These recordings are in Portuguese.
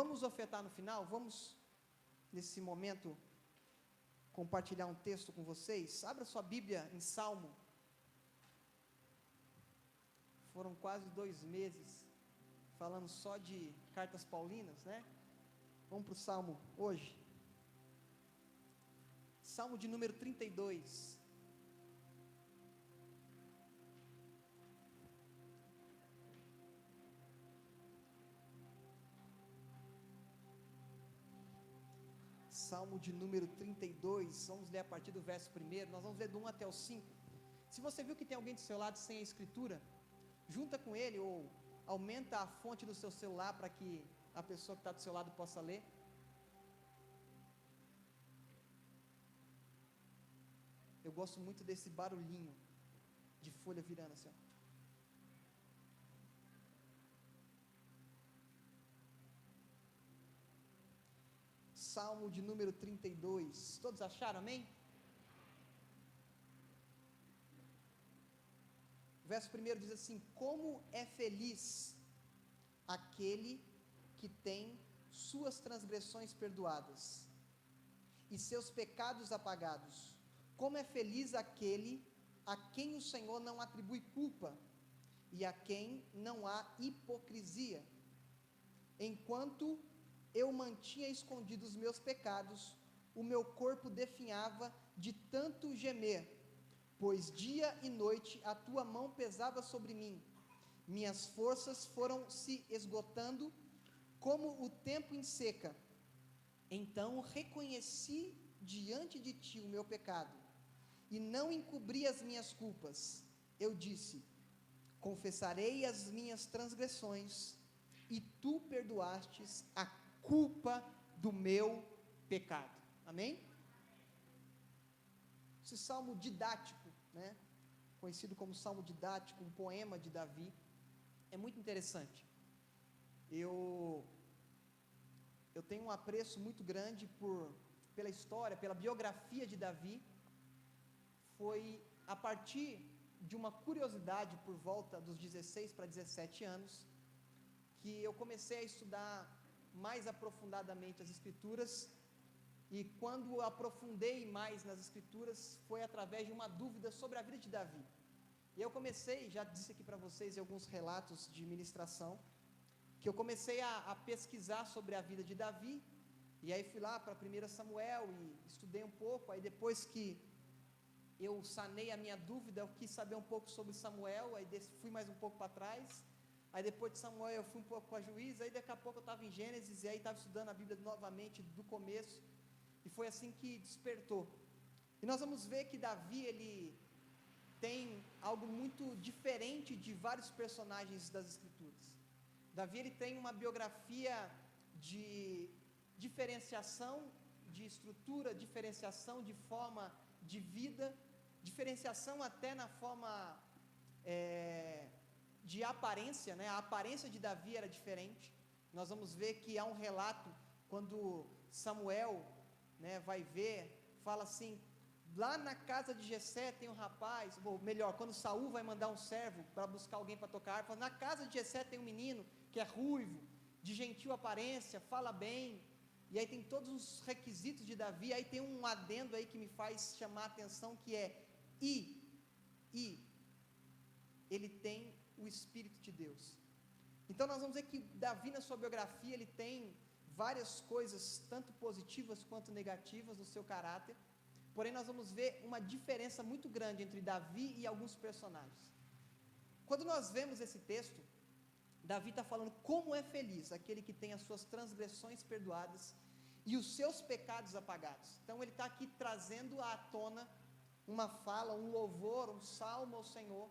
vamos ofertar no final, vamos, nesse momento, compartilhar um texto com vocês. Abra sua Bíblia em Salmo. Foram quase 2 meses falando só de cartas paulinas, né? Vamos para o Salmo hoje. Salmo de número 32. Salmo de número 32, vamos ler a partir do verso 1, nós vamos ler do 1 até o 5. Se você viu que tem alguém do seu lado sem a escritura, junta com ele ou aumenta a fonte do seu celular para que a pessoa que está do seu lado possa ler. Eu gosto muito desse barulhinho de folha virando assim, ó. Salmo de número 32, todos acharam, amém? O verso 1 diz assim: como é feliz aquele que tem suas transgressões perdoadas e seus pecados apagados. Como é feliz aquele a quem o Senhor não atribui culpa e a quem não há hipocrisia. Enquanto eu mantinha escondidos os meus pecados, o meu corpo definhava de tanto gemer, pois dia e noite a tua mão pesava sobre mim. Minhas forças foram se esgotando como o tempo em seca. Então reconheci diante de ti o meu pecado e não encobri as minhas culpas. Eu disse: confessarei as minhas transgressões, e tu perdoastes a culpa do meu pecado. Amém? Esse salmo didático, né, conhecido como salmo didático, um poema de Davi, é muito interessante. Eu tenho um apreço muito grande pela história, pela biografia de Davi. Foi a partir de uma curiosidade por volta dos 16 para 17 anos, que eu comecei a estudar mais aprofundadamente as Escrituras, e quando eu aprofundei mais nas Escrituras, foi através de uma dúvida sobre a vida de Davi. E eu comecei, já disse aqui para vocês em alguns relatos de ministração, que eu comecei a pesquisar sobre a vida de Davi, e aí fui lá para 1 Samuel e estudei um pouco. Aí depois que eu sanei a minha dúvida, eu quis saber um pouco sobre Samuel, aí fui mais um pouco para trás. Aí depois de Samuel eu fui um pouco para Juízes, aí daqui a pouco eu estava em Gênesis, e aí estava estudando a Bíblia novamente do começo, e foi assim que despertou. E nós vamos ver que Davi, ele tem algo muito diferente de vários personagens das Escrituras. Davi, ele tem uma biografia de diferenciação de estrutura, diferenciação de forma de vida, diferenciação até na forma de aparência, né? A aparência de Davi era diferente. Nós vamos ver que há um relato, quando Samuel, né, vai ver, fala assim: lá na casa de Jessé tem um rapaz, ou melhor, quando Saul vai mandar um servo para buscar alguém para tocar harpa, na casa de Jessé tem um menino que é ruivo, de gentil aparência, fala bem. E aí tem todos os requisitos de Davi. Aí tem um adendo aí que me faz chamar a atenção, que é ele tem o Espírito de Deus. Então nós vamos ver que Davi, na sua biografia, ele tem várias coisas, tanto positivas quanto negativas no seu caráter. Porém nós vamos ver uma diferença muito grande entre Davi e alguns personagens. Quando nós vemos esse texto, Davi está falando como é feliz aquele que tem as suas transgressões perdoadas e os seus pecados apagados. Então ele está aqui trazendo à tona uma fala, um louvor, um salmo ao Senhor,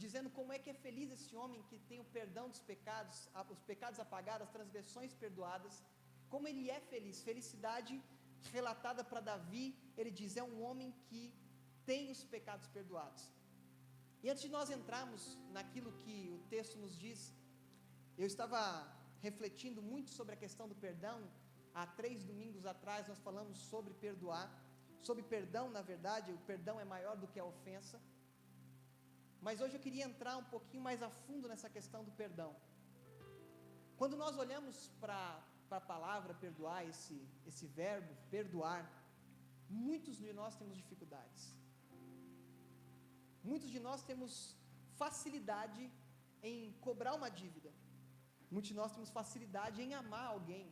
dizendo como é que é feliz esse homem que tem o perdão dos pecados, os pecados apagados, as transgressões perdoadas. Como ele é feliz, felicidade relatada para Davi. Ele diz: é um homem que tem os pecados perdoados. E antes de nós entrarmos naquilo que o texto nos diz, eu estava refletindo muito sobre a questão do perdão. Há 3 domingos atrás nós falamos sobre perdoar, sobre perdão. Na verdade, o perdão é maior do que a ofensa. Mas hoje eu queria entrar um pouquinho mais a fundo nessa questão do perdão. Quando nós olhamos para para a palavra perdoar, esse verbo, perdoar, muitos de nós temos dificuldades. Muitos de nós temos facilidade em cobrar uma dívida. Muitos de nós temos facilidade em amar alguém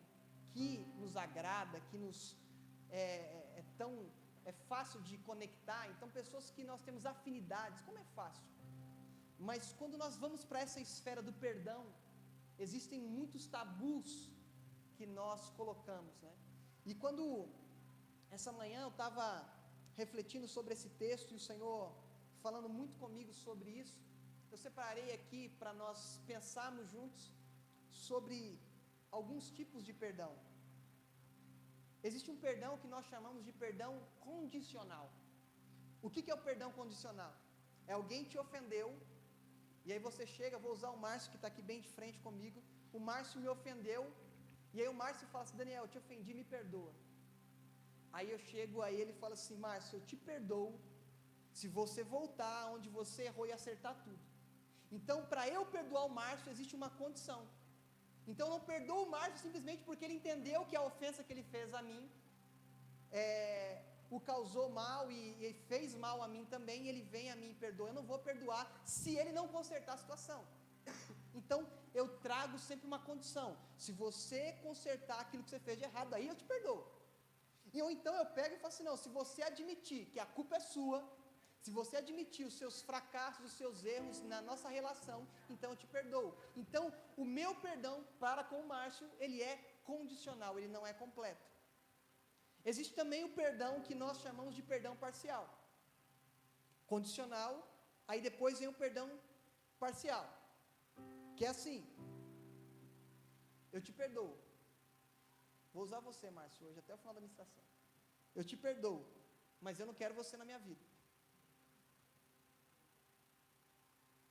que nos agrada, que nos é fácil de conectar. Então, pessoas que nós temos afinidades, como é fácil. Mas quando nós vamos para essa esfera do perdão, existem muitos tabus que nós colocamos, né? E quando essa manhã eu estava refletindo sobre esse texto e o Senhor falando muito comigo sobre isso, eu separei aqui para nós pensarmos juntos sobre alguns tipos de perdão. Existe um perdão que nós chamamos de perdão condicional. O que é o perdão condicional? É alguém te ofendeu, e aí você chega, vou usar o Márcio que está aqui bem de frente comigo, o Márcio me ofendeu, e aí o Márcio fala assim, Daniel, eu te ofendi, me perdoa. Aí eu chego a ele e falo assim, Márcio, eu te perdoo, se você voltar onde você errou e acertar tudo. Então, para eu perdoar o Márcio, existe uma condição. Então, eu não perdoo o Márcio simplesmente porque ele entendeu que a ofensa que ele fez a mim o causou mal e fez mal a mim também, e ele vem a mim e perdoa. Eu não vou perdoar se ele não consertar a situação. Então, eu trago sempre uma condição. Se você consertar aquilo que você fez de errado, aí eu te perdoo. Ou então eu pego e falo assim, não, se você admitir que a culpa é sua, se você admitir os seus fracassos, os seus erros na nossa relação, então eu te perdoo. Então, o meu perdão para com o Márcio, ele é condicional, ele não é completo. Existe também o perdão que nós chamamos de perdão parcial. Condicional, aí depois vem o perdão parcial, que é assim, eu te perdoo. Vou usar você, Márcio, hoje até o final da ministração. Eu te perdoo, mas eu não quero você na minha vida.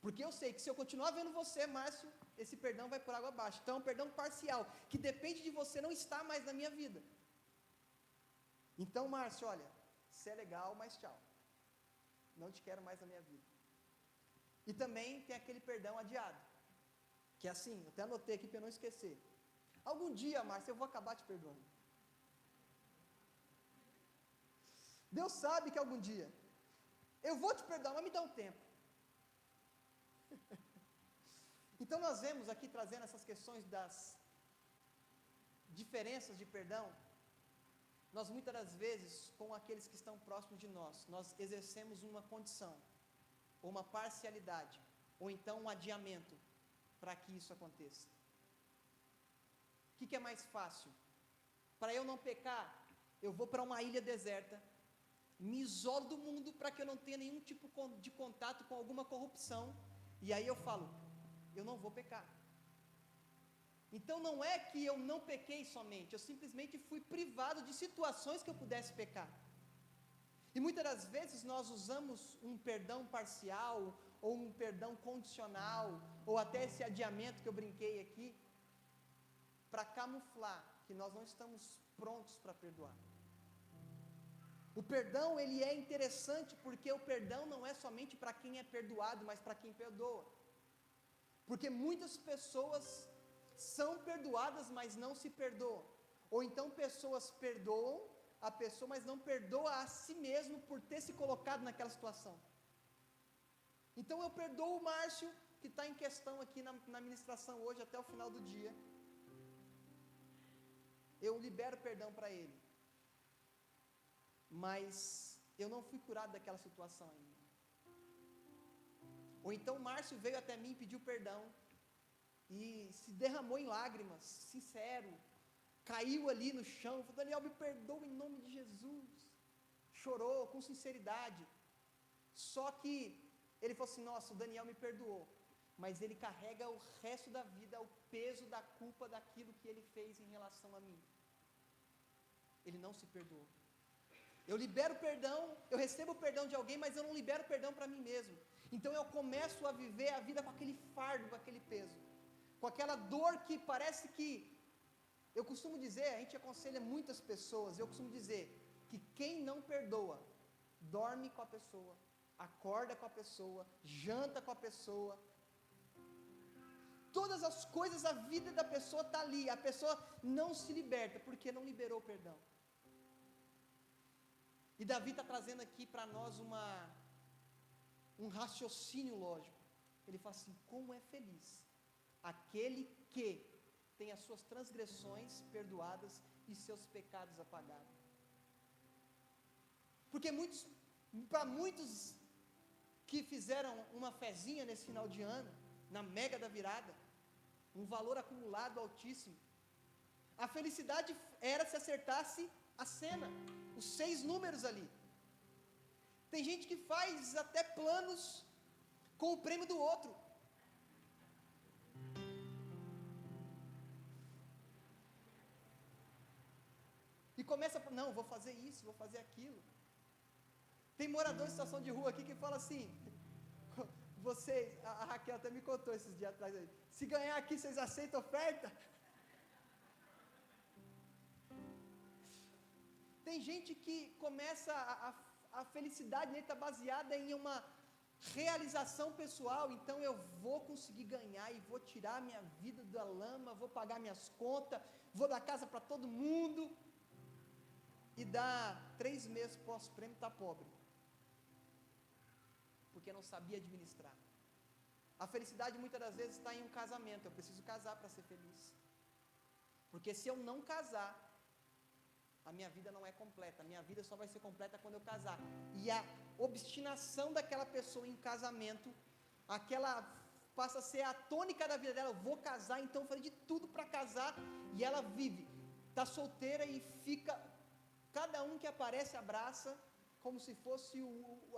Porque eu sei que se eu continuar vendo você, Márcio, esse perdão vai por água abaixo. Então é um perdão parcial, que depende de você não estar mais na minha vida. Então, Márcio, olha, você é legal, mas tchau. Não te quero mais na minha vida. E também tem aquele perdão adiado, que é assim, eu até anotei aqui para eu não esquecer. Algum dia, Márcio, eu vou acabar te perdoando. Deus sabe que algum dia eu vou te perdoar, mas me dá um tempo. Então nós vemos aqui, trazendo essas questões das diferenças de perdão, nós muitas das vezes, com aqueles que estão próximos de nós exercemos uma condição, ou uma parcialidade, ou então um adiamento, para que isso aconteça. O que é mais fácil? Para eu não pecar, eu vou para uma ilha deserta, me isolo do mundo para que eu não tenha nenhum tipo de contato com alguma corrupção, e aí eu falo, eu não vou pecar. Então não é que eu não pequei somente, eu simplesmente fui privado de situações que eu pudesse pecar. E muitas das vezes nós usamos um perdão parcial, ou um perdão condicional, ou até esse adiamento que eu brinquei aqui, para camuflar que nós não estamos prontos para perdoar. O perdão, ele é interessante porque o perdão não é somente para quem é perdoado, mas para quem perdoa. Porque muitas pessoas são perdoadas, mas não se perdoam. Ou então pessoas perdoam a pessoa, mas não perdoa a si mesmo por ter se colocado naquela situação. Então eu perdoo o Márcio, que está em questão aqui na ministração hoje, até o final do dia. Eu libero perdão para ele. Mas eu não fui curado daquela situação ainda. Ou então o Márcio veio até mim e pediu perdão, e se derramou em lágrimas, sincero, caiu ali no chão, falou, Daniel, me perdoa em nome de Jesus. Chorou com sinceridade. Só que ele falou assim, nossa, o Daniel me perdoou, mas ele carrega o resto da vida o peso da culpa daquilo que ele fez em relação a mim. Ele não se perdoou. Eu libero perdão, eu recebo o perdão de alguém, mas eu não libero perdão para mim mesmo. Então eu começo a viver a vida com aquele fardo, com aquele peso, com aquela dor que parece que, eu costumo dizer, a gente aconselha muitas pessoas, eu costumo dizer que quem não perdoa, dorme com a pessoa, acorda com a pessoa, janta com a pessoa. todas as coisas, a vida da pessoa está ali, a pessoa não se liberta, porque não liberou o perdão. E Davi está trazendo aqui para nós um raciocínio lógico. Ele fala assim: como é feliz aquele que tem as suas transgressões perdoadas e seus pecados apagados. Porque para muitos que fizeram uma fezinha nesse final de ano, na mega da virada, um valor acumulado altíssimo, a felicidade era se acertasse a cena, os 6 números ali. Tem gente que faz até planos com o prêmio do outro. E começa, não, vou fazer isso, vou fazer aquilo. Tem morador de situação de rua aqui que fala assim: vocês, a Raquel até me contou esses dias atrás aí, se ganhar aqui, vocês aceitam oferta? Tem gente que começa, a felicidade nele está baseada em uma realização pessoal. Então eu vou conseguir ganhar e vou tirar minha vida da lama, vou pagar minhas contas, vou dar casa para todo mundo. E dá 3 meses pós-prêmio, está pobre, porque não sabia administrar. A felicidade muitas das vezes está em um casamento. Eu preciso casar para ser feliz, porque se eu não casar, a minha vida não é completa. A minha vida só vai ser completa quando eu casar. E a obstinação daquela pessoa em casamento, aquela passa a ser a tônica da vida dela: eu vou casar, então eu falei de tudo para casar. E ela vive, está solteira e fica, cada um que aparece abraça, como se fosse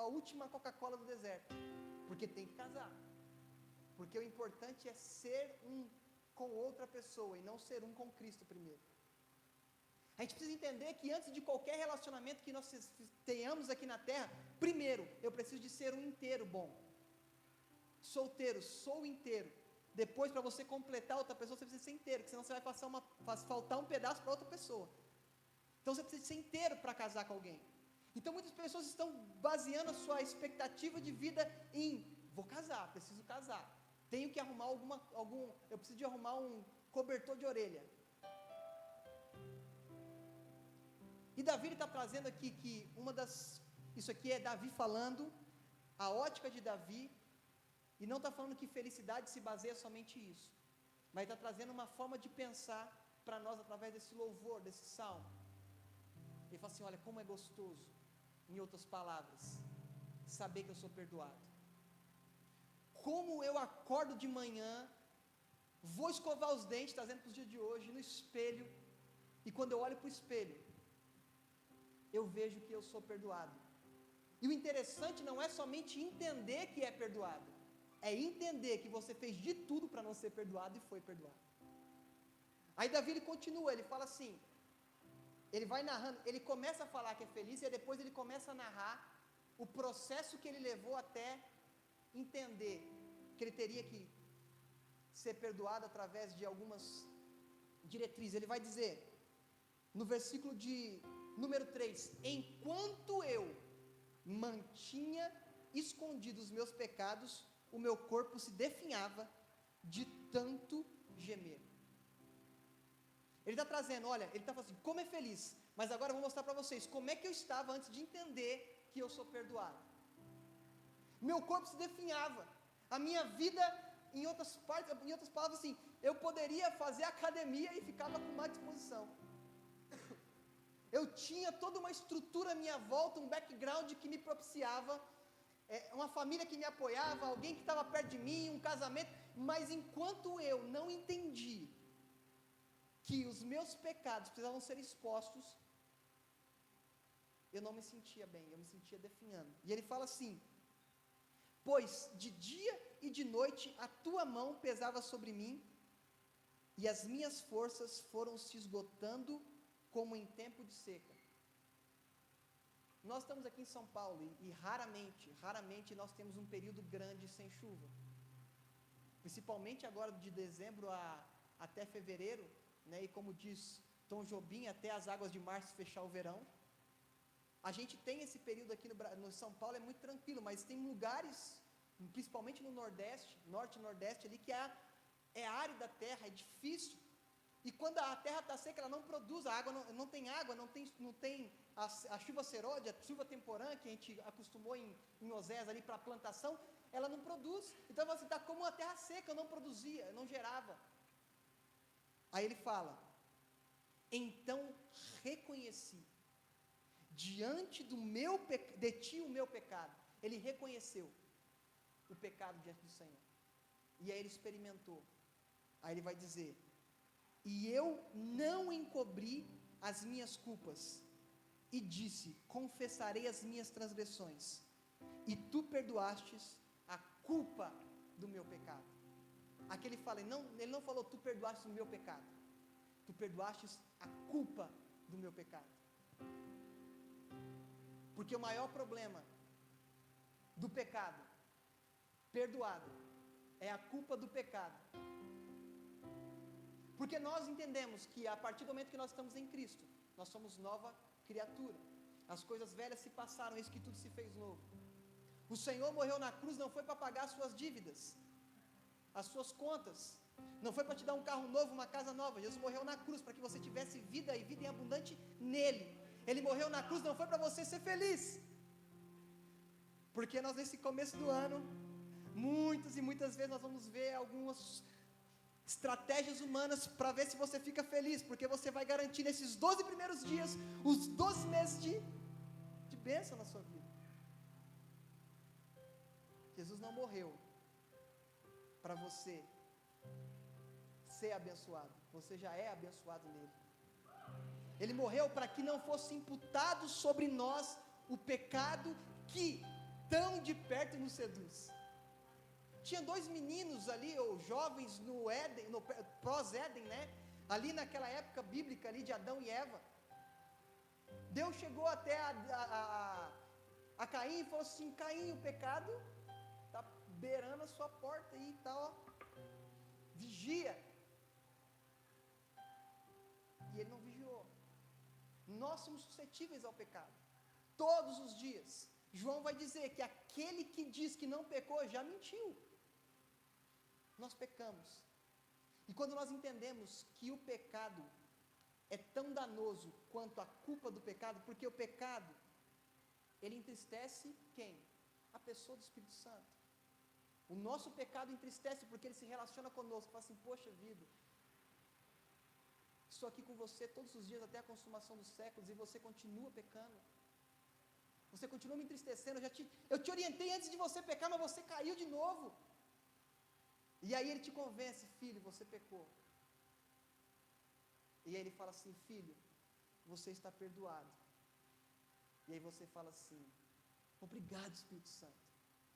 a última Coca-Cola do deserto, porque tem que casar, porque o importante é ser um com outra pessoa, e não ser um com Cristo primeiro. A gente precisa entender que antes de qualquer relacionamento que nós tenhamos aqui na terra, primeiro, eu preciso de ser um inteiro bom. Solteiro, sou inteiro. Depois, para você completar outra pessoa, você precisa ser inteiro, porque senão você vai faltar um pedaço para outra pessoa. Então você precisa ser inteiro para casar com alguém. Então muitas pessoas estão baseando a sua expectativa de vida em: vou casar, preciso casar, tenho que arrumar eu preciso de arrumar um cobertor de orelha. E Davi está trazendo aqui que isso aqui é Davi falando, a ótica de Davi, e não está falando que felicidade se baseia somente nisso, mas está trazendo uma forma de pensar para nós através desse louvor, desse salmo. Ele fala assim: olha, como é gostoso, em outras palavras, saber que eu sou perdoado. Como eu acordo de manhã, vou escovar os dentes, trazendo para os dias de hoje, no espelho, e quando eu olho para o espelho, eu vejo que eu sou perdoado. E o interessante não é somente entender que é perdoado, é entender que você fez de tudo para não ser perdoado e foi perdoado. Aí Davi ele continua, ele fala assim, ele vai narrando, ele começa a falar que é feliz, e depois ele começa a narrar o processo que ele levou até entender que ele teria que ser perdoado através de algumas diretrizes. Ele vai dizer, no versículo de número 3, enquanto eu mantinha escondidos os meus pecados, o meu corpo se definhava de tanto gemer. Ele está trazendo, olha, ele está falando assim, como é feliz, mas agora eu vou mostrar para vocês como é que eu estava antes de entender que eu sou perdoado. Meu corpo se definhava, a minha vida, em outras palavras assim, eu poderia fazer academia e ficava com má disposição. Eu tinha toda uma estrutura à minha volta, um background que me propiciava, uma família que me apoiava, alguém que estava perto de mim, um casamento, mas enquanto eu não entendi que os meus pecados precisavam ser expostos, eu não me sentia bem, eu me sentia definhando. E ele fala assim, pois de dia e de noite a tua mão pesava sobre mim, e as minhas forças foram se esgotando como em tempo de seca. Nós estamos aqui em São Paulo e raramente nós temos um período grande sem chuva. Principalmente agora de dezembro até fevereiro, né, e como diz Tom Jobim, até as águas de março fechar o verão. A gente tem esse período aqui no São Paulo, é muito tranquilo, mas tem lugares, principalmente no Nordeste, Norte e Nordeste ali, que é árida a terra, é difícil. E quando a terra está seca, ela não produz, a água não tem água, não tem a chuva serôdia, a chuva temporã, que a gente acostumou em Osés ali para a plantação, ela não produz. Então você está como uma terra seca, eu não produzia, eu não gerava. Aí ele fala, então reconheci, diante de ti o meu pecado. Ele reconheceu o pecado diante do Senhor. E aí ele experimentou. Aí ele vai dizer, e eu não encobri as minhas culpas, e disse, confessarei as minhas transgressões, e tu perdoastes a culpa do meu pecado. Aqui ele fala, ele não falou, tu perdoastes o meu pecado, tu perdoastes a culpa do meu pecado. Porque o maior problema do pecado perdoado é a culpa do pecado. Porque nós entendemos que a partir do momento que nós estamos em Cristo, nós somos nova criatura. As coisas velhas se passaram, eis que tudo se fez novo. O Senhor morreu na cruz não foi para pagar as suas dívidas, as suas contas, não foi para te dar um carro novo, uma casa nova. Jesus morreu na cruz para que você tivesse vida e vida em abundante nele. Ele morreu na cruz não foi para você ser feliz. Porque nós nesse começo do ano, muitas e muitas vezes nós vamos ver algumas estratégias humanas para ver se você fica feliz, porque você vai garantir nesses 12 primeiros dias, os 12 meses de bênção na sua vida. Jesus não morreu para você ser abençoado, você já é abençoado nele. Ele morreu para que não fosse imputado sobre nós o pecado que tão de perto nos seduz. Tinha 2 meninos ali, ou jovens no Éden, no pós-Éden, né? Ali naquela época bíblica ali de Adão e Eva. Deus chegou até a Caim e falou assim, Caim, o pecado está beirando a sua porta aí, tá, ó, vigia. E ele não vigiou. Nós somos suscetíveis ao pecado, todos os dias. João vai dizer que aquele que diz que não pecou, já mentiu. Nós pecamos. E quando nós entendemos que o pecado é tão danoso quanto a culpa do pecado, porque o pecado, ele entristece quem? A pessoa do Espírito Santo. O nosso pecado entristece porque ele se relaciona conosco, fala assim, poxa vida, estou aqui com você todos os dias até a consumação dos séculos e você continua pecando. Você continua me entristecendo, eu te orientei antes de você pecar, mas você caiu de novo. E aí ele te convence, filho, você pecou. E aí ele fala assim, filho, você está perdoado. E aí você fala assim, obrigado Espírito Santo.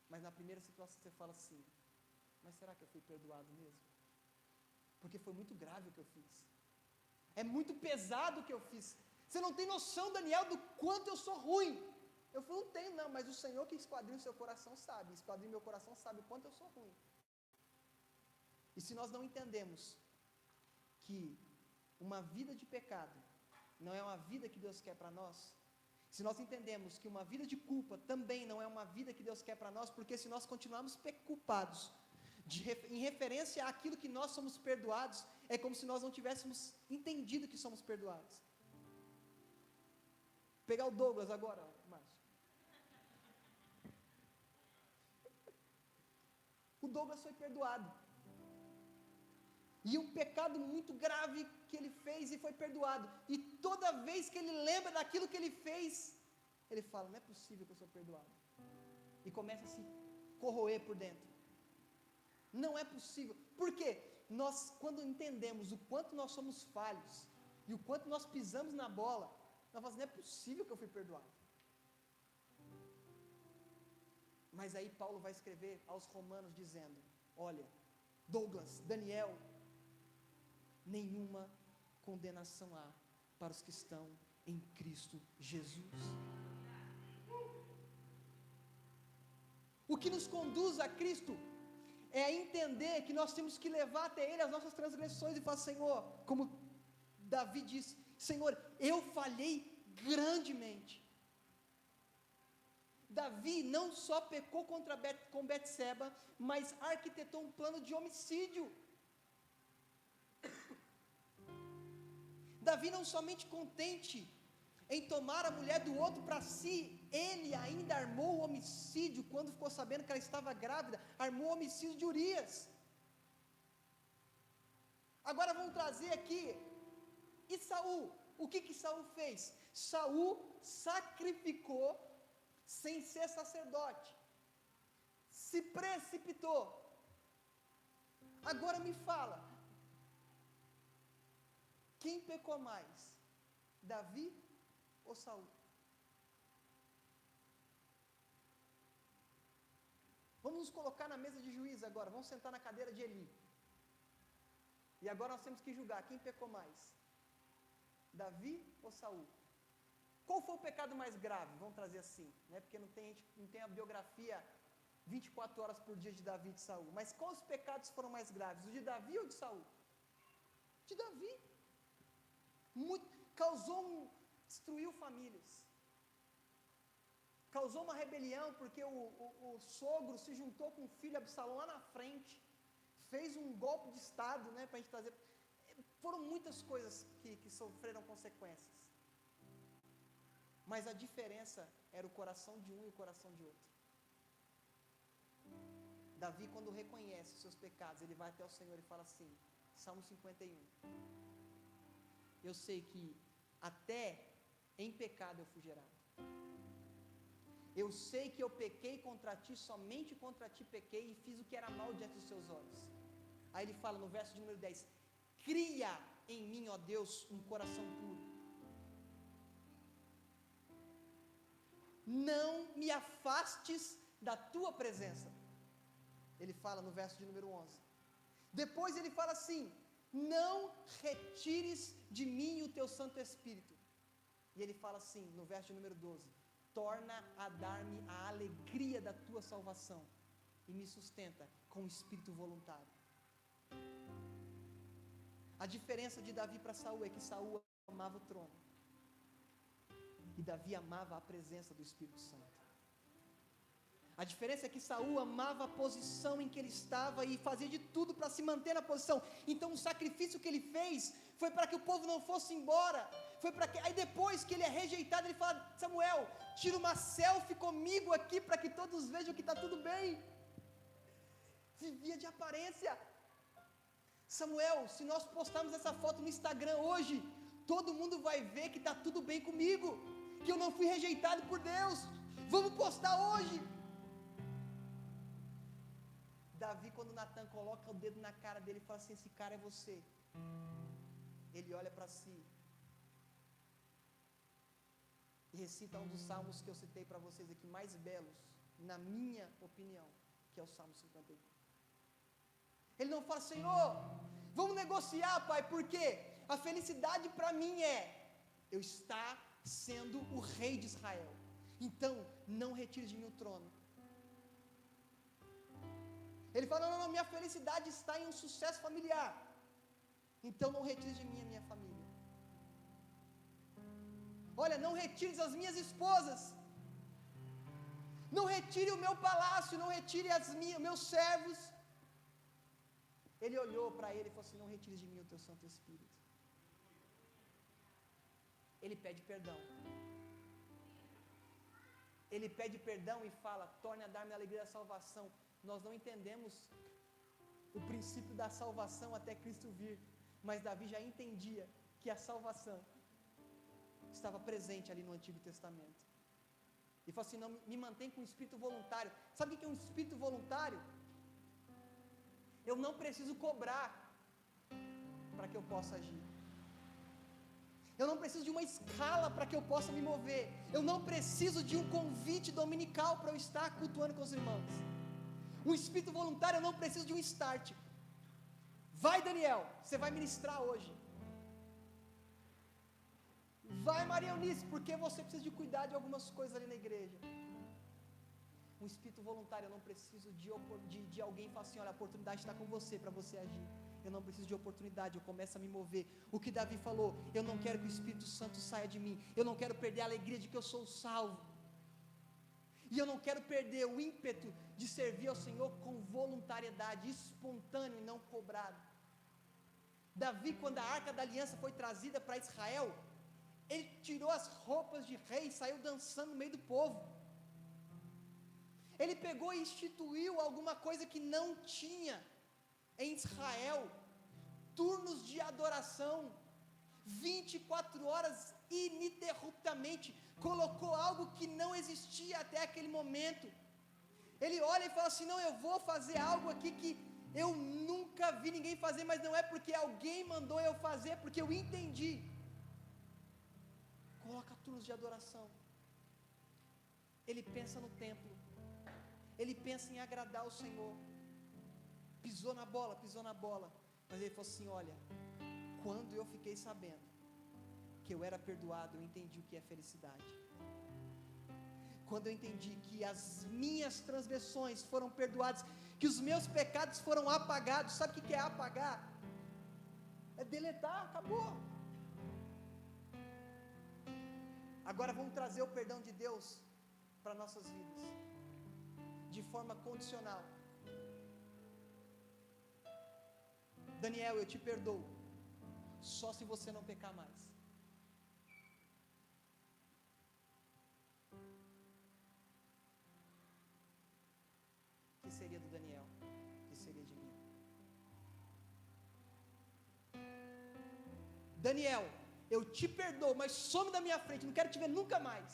Mas na primeira situação você fala assim, mas será que eu fui perdoado mesmo? Porque foi muito grave o que eu fiz. É muito pesado o que eu fiz. Você não tem noção, Daniel, do quanto eu sou ruim. Eu falei, não tenho não, mas o Senhor que esquadrinha o seu coração sabe. Esquadrinha o meu coração sabe o quanto eu sou ruim. E se nós não entendemos que uma vida de pecado não é uma vida que Deus quer para nós, se nós entendemos que uma vida de culpa também não é uma vida que Deus quer para nós, porque se nós continuarmos culpados, em referência àquilo que nós somos perdoados, é como se nós não tivéssemos entendido que somos perdoados. Vou pegar o Douglas agora, Márcio. O Douglas foi perdoado. E um pecado muito grave que ele fez e foi perdoado. E toda vez que ele lembra daquilo que ele fez, ele fala, não é possível que eu sou perdoado. E começa a se corroer por dentro. Não é possível. Por quê? Nós, quando entendemos o quanto nós somos falhos, e o quanto nós pisamos na bola, nós falamos, não é possível que eu fui perdoado. Mas aí Paulo vai escrever aos Romanos dizendo, olha, Douglas, Daniel, nenhuma condenação há para os que estão em Cristo Jesus. O que nos conduz a Cristo é entender que nós temos que levar até Ele as nossas transgressões e falar, Senhor, como Davi disse, Senhor, eu falhei grandemente. Davi não só pecou com Betseba, mas arquitetou um plano de homicídio. Davi não somente contente em tomar a mulher do outro para si, ele ainda armou o homicídio, quando ficou sabendo que ela estava grávida, armou o homicídio de Urias. Agora vamos trazer aqui, e Saul? O que Saul fez? Saul sacrificou sem ser sacerdote, se precipitou. Agora me fala, quem pecou mais? Davi ou Saul? Vamos nos colocar na mesa de juízes agora, vamos sentar na cadeira de Eli. E agora nós temos que julgar, quem pecou mais? Davi ou Saul? Qual foi o pecado mais grave? Vamos trazer assim, né? Porque não tem a biografia 24 horas por dia de Davi e de Saul. Mas quais os pecados foram mais graves? O de Davi ou de Saul? De Davi. Destruiu famílias. Causou uma rebelião porque o sogro se juntou com o filho Absalão lá na frente. Fez um golpe de estado, né? Para a gente trazer. Foram muitas coisas que sofreram consequências. Mas a diferença era o coração de um e o coração de outro. Davi, quando reconhece os seus pecados, ele vai até o Senhor e fala assim, Salmo 51, eu sei que até em pecado eu fui gerado. Eu sei que eu pequei contra ti, somente contra ti pequei e fiz o que era mal diante dos seus olhos. Aí ele fala no verso de número 10, cria em mim, ó Deus, um coração puro. Não me afastes da tua presença. Ele fala no verso de número 11. Depois ele fala assim, não retires de mim o teu Santo Espírito. E ele fala assim, no verso de número 12, torna a dar-me a alegria da tua salvação e me sustenta com o espírito voluntário. A diferença de Davi para Saul é que Saul amava o trono e Davi amava a presença do Espírito Santo. A diferença é que Saul amava a posição em que ele estava e fazia de tudo para se manter na posição. Então o sacrifício que ele fez foi para que o povo não fosse embora. Foi para que aí depois que ele é rejeitado, ele fala, Samuel, tira uma selfie comigo aqui para que todos vejam que está tudo bem. Vivia de aparência. Samuel, se nós postarmos essa foto no Instagram hoje, todo mundo vai ver que está tudo bem comigo, que eu não fui rejeitado por Deus. Vamos postar hoje. Davi, quando Natan coloca o dedo na cara dele e fala assim, esse cara é você, ele olha para si e recita um dos salmos que eu citei para vocês aqui, mais belos, na minha opinião, que é o Salmo 51. Ele não fala, Senhor, vamos negociar, Pai, porque a felicidade para mim é eu estar sendo o rei de Israel, então não retire de mim o trono. Ele fala, não, minha felicidade está em um sucesso familiar, então não retire de mim a minha família. Olha, não retire as minhas esposas, não retire o meu palácio, não retire meus servos. Ele olhou para ele e falou assim, não retire de mim o teu Santo Espírito. Ele pede perdão. Ele pede perdão e fala, torne a dar-me a alegria da salvação. Nós não entendemos o princípio da salvação até Cristo vir, mas Davi já entendia que a salvação estava presente ali no Antigo Testamento. E falou assim, não, me mantém com um espírito voluntário. Sabe o que é um espírito voluntário? Eu não preciso cobrar para que eu possa agir. Eu não preciso de uma escala para que eu possa me mover. Eu não preciso de um convite dominical para eu estar cultuando com os irmãos. Um espírito voluntário, eu não preciso de um start. Vai, Daniel, você vai ministrar hoje. Vai, Maria Eunice, porque você precisa de cuidar de algumas coisas ali na igreja. Um espírito voluntário, eu não preciso de alguém falar assim, olha, a oportunidade está com você, para você agir. Eu não preciso de oportunidade, eu começo a me mover. O que Davi falou, eu não quero que o Espírito Santo saia de mim, eu não quero perder a alegria de que eu sou salvo. E eu não quero perder o ímpeto de servir ao Senhor com voluntariedade, espontâneo e não cobrado. Davi, quando a arca da aliança foi trazida para Israel, ele tirou as roupas de rei e saiu dançando no meio do povo. Ele pegou e instituiu alguma coisa que não tinha em Israel, turnos de adoração, 24 horas ininterruptamente, colocou algo que não existia até aquele momento. Ele olha e fala assim: não, eu vou fazer algo aqui que eu nunca vi ninguém fazer, mas não é porque alguém mandou eu fazer, porque eu entendi. Coloca turnos de adoração. Ele pensa no templo, ele pensa em agradar o Senhor. Pisou na bola, mas ele falou assim: olha, quando eu fiquei sabendo que eu era perdoado, eu entendi o que é felicidade. Quando eu entendi que as minhas transgressões foram perdoadas, que os meus pecados foram apagados. Sabe o que é apagar? É deletar, acabou. Agora vamos trazer o perdão de Deus para nossas vidas, de forma condicional. Daniel, eu te perdoo, só se você não pecar mais. O que seria do Daniel? O que seria de mim? Daniel, eu te perdoo, mas some da minha frente, não quero te ver nunca mais.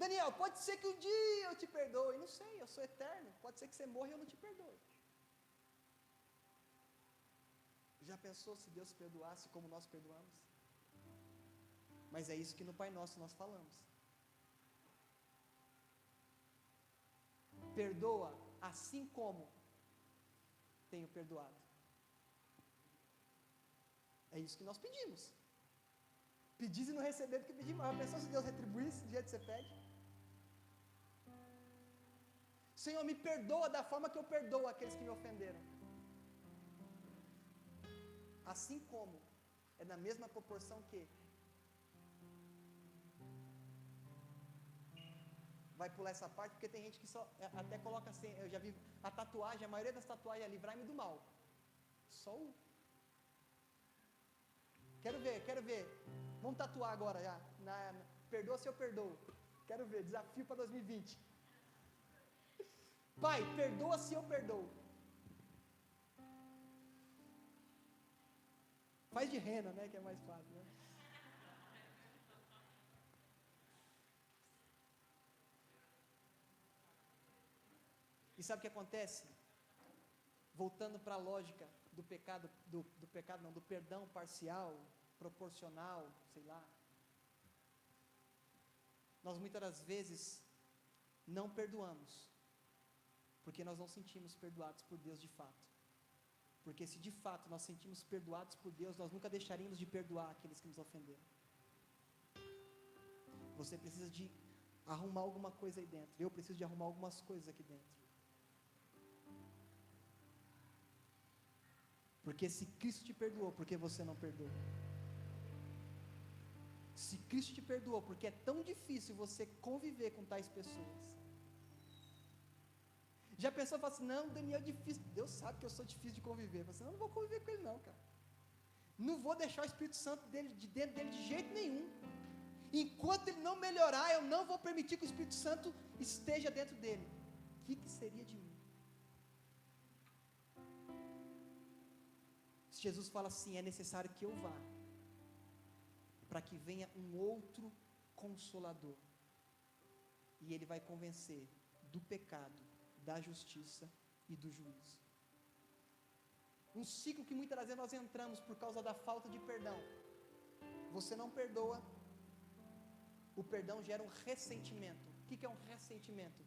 Daniel, pode ser que um dia eu te perdoe, não sei, eu sou eterno, pode ser que você morra e eu não te perdoe. Já pensou se Deus perdoasse como nós perdoamos? Mas é isso que no Pai Nosso nós falamos. Perdoa assim como tenho perdoado. É isso que nós pedimos. Pedis e não receber do que pedimos. Mas pensou se Deus retribuísse do jeito que você pede? Senhor, me perdoa da forma que eu perdoo aqueles que me ofenderam. Assim como, é na mesma proporção que. Vai pular essa parte, porque tem gente que só até coloca assim, eu já vi a tatuagem, a maioria das tatuagens é livrar-me do mal. Só o. Quero ver. Vamos tatuar agora já. Perdoa se eu perdoo. Quero ver, desafio para 2020. Pai, perdoa se eu perdoo. Faz de rena, né, que é mais fácil, né? E sabe o que acontece? Voltando para a lógica do pecado, do perdão parcial, proporcional, sei lá. Nós muitas das vezes não perdoamos, porque nós não sentimos perdoados por Deus de fato. Porque se de fato nós sentimos perdoados por Deus, nós nunca deixaríamos de perdoar aqueles que nos ofenderam. Você precisa de arrumar alguma coisa aí dentro. Eu preciso de arrumar algumas coisas aqui dentro. Porque se Cristo te perdoou, por que você não perdoa? Se Cristo te perdoou, porque é tão difícil você conviver com tais pessoas. Já pensou e fala assim: não, Daniel é difícil. Deus sabe que eu sou difícil de conviver. Você não vou conviver com ele não, cara. Não vou deixar o Espírito Santo de dentro dele de jeito nenhum. Enquanto ele não melhorar, eu não vou permitir que o Espírito Santo esteja dentro dele. O que seria de mim? Jesus fala assim: é necessário que eu vá, para que venha um outro Consolador, e ele vai convencer do pecado, da justiça e do juízo. Um ciclo que muitas vezes nós entramos por causa da falta de perdão. Você não perdoa, o perdão gera um ressentimento. O que é um ressentimento?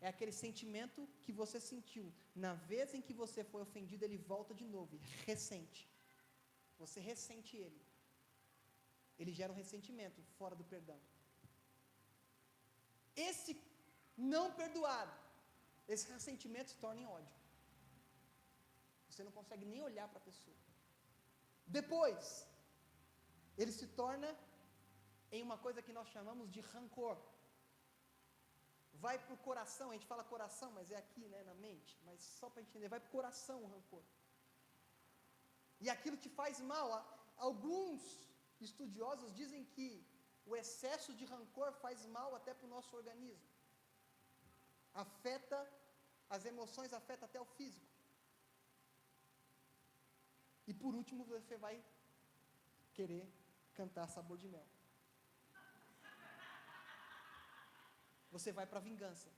É aquele sentimento que você sentiu na vez em que você foi ofendido, ele volta de novo e ressente. Você ressente ele. Ele gera um ressentimento fora do perdão. Esse não perdoado, esse ressentimento se torna em ódio. Você não consegue nem olhar para a pessoa. Depois, ele se torna em uma coisa que nós chamamos de rancor. vai para o coração, a gente fala coração, mas é aqui, né, na mente, mas só para entender, vai para o coração o rancor. E aquilo te faz mal. Alguns estudiosos dizem que o excesso de rancor faz mal até para o nosso organismo. Afeta as emoções, afeta até o físico. E por último, você vai querer cantar sabor de mel. Você vai para a vingança.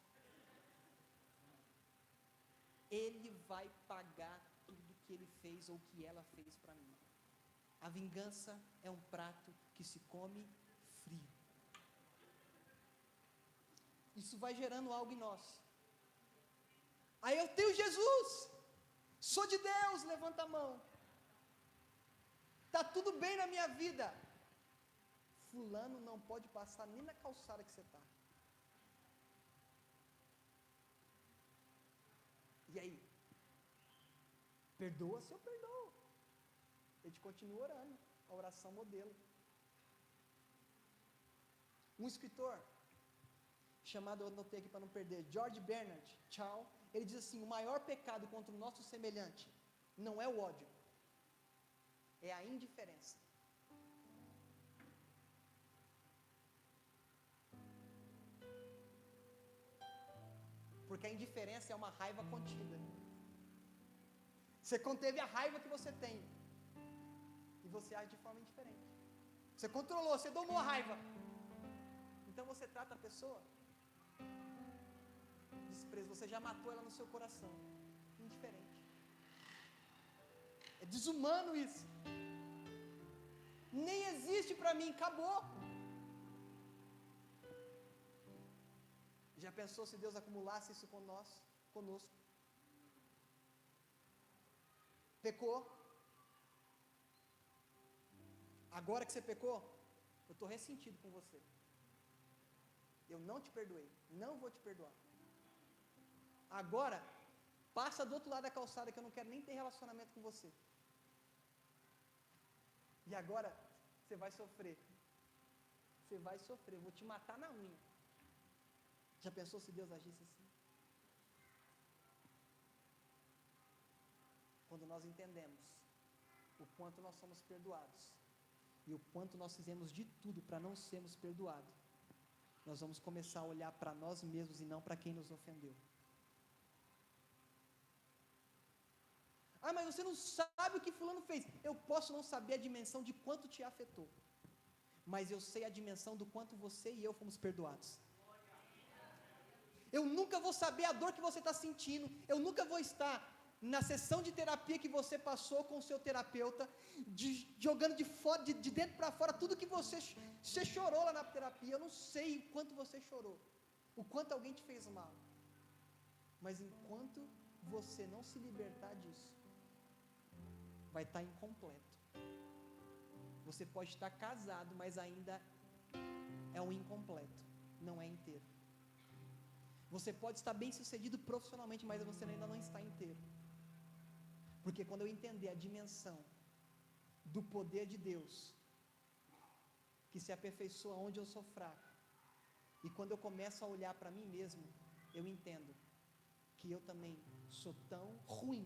Ele vai pagar tudo que ele fez ou que ela fez para mim. A vingança é um prato que se come frio. Isso vai gerando algo em nós. Aí eu tenho Jesus, sou de Deus, levanta a mão. Está tudo bem na minha vida. Fulano não pode passar nem na calçada que você está. E aí? Perdoa se eu perdoo. A gente continua orando. A oração modelo. Um escritor, chamado, eu anotei aqui para não perder, George Bernard Shaw, ele diz assim: o maior pecado contra o nosso semelhante não é o ódio, é a indiferença. Porque a indiferença é uma raiva contida. Você conteve a raiva que você tem, e você age de forma indiferente. Você controlou, você domou a raiva, então você trata a pessoa desprezo, você já matou ela no seu coração, indiferente. É desumano isso. Nem existe para mim, acabou. Já pensou se Deus acumulasse isso conosco? Pecou. Agora que você pecou, eu estou ressentido com você. Eu não te perdoei, não vou te perdoar. Agora, passa do outro lado da calçada que eu não quero nem ter relacionamento com você. E agora, você vai sofrer. Você vai sofrer, eu vou te matar na unha. Já pensou se Deus agisse assim? Quando nós entendemos o quanto nós somos perdoados e o quanto nós fizemos de tudo para não sermos perdoados, nós vamos começar a olhar para nós mesmos e não para quem nos ofendeu. Ah, mas você não sabe o que fulano fez. Eu posso não saber a dimensão de quanto te afetou, mas eu sei a dimensão do quanto você e eu fomos perdoados. Eu nunca vou saber a dor que você está sentindo. Eu nunca vou estar na sessão de terapia que você passou com o seu terapeuta, jogando de dentro para fora tudo que você chorou lá na terapia. Eu não sei o quanto você chorou, o quanto alguém te fez mal. Mas enquanto você não se libertar disso, vai estar incompleto. Você pode estar casado, mas ainda é um incompleto, não é inteiro. Você pode estar bem sucedido profissionalmente, mas você ainda não está inteiro. Porque quando eu entender a dimensão do poder de Deus, que se aperfeiçoa onde eu sou fraco, e quando eu começo a olhar para mim mesmo, eu entendo que eu também sou tão ruim